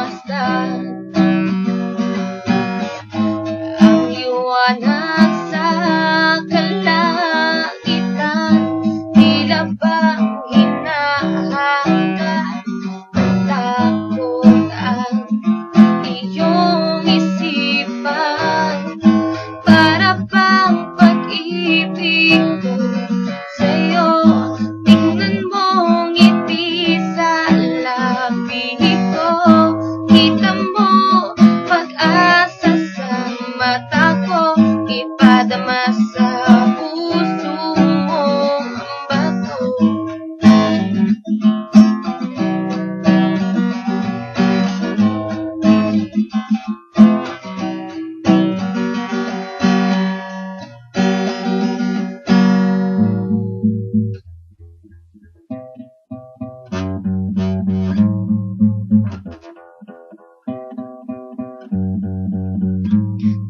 pagmasdan. Ang liwanag sa kalangitan, tila bang hinahangad ng takot ang iyong isipan. Para bang pag-ibig ko sa'yo, tingnan mo ngiti sa labi ko. Kita mo pag-asa sa mata ko, ipadama sa puso mo ang bato.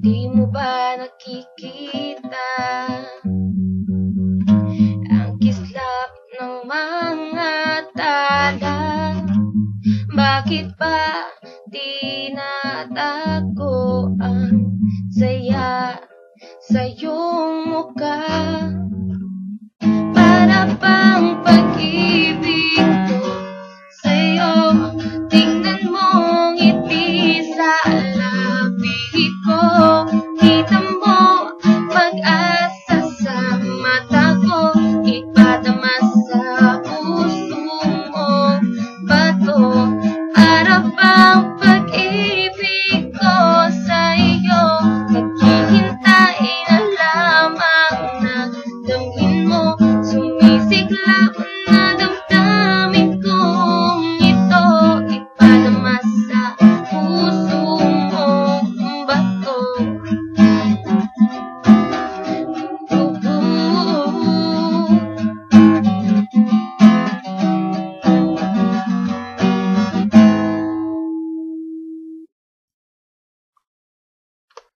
Di mo ba nakikita ang kislap ng mga tala? Bakit ba di natago ang saya sa iyong mukha? Para bang pag-ibig ko sa'yo, tingnan mo ngiti sa labi ko. Kita mo pag-asa sa mata ko, ipadama sa puso mo bato. Para bang pag-ibig ko sa'yo, naghihintay na lamang na damhin mo. Sumisiklab na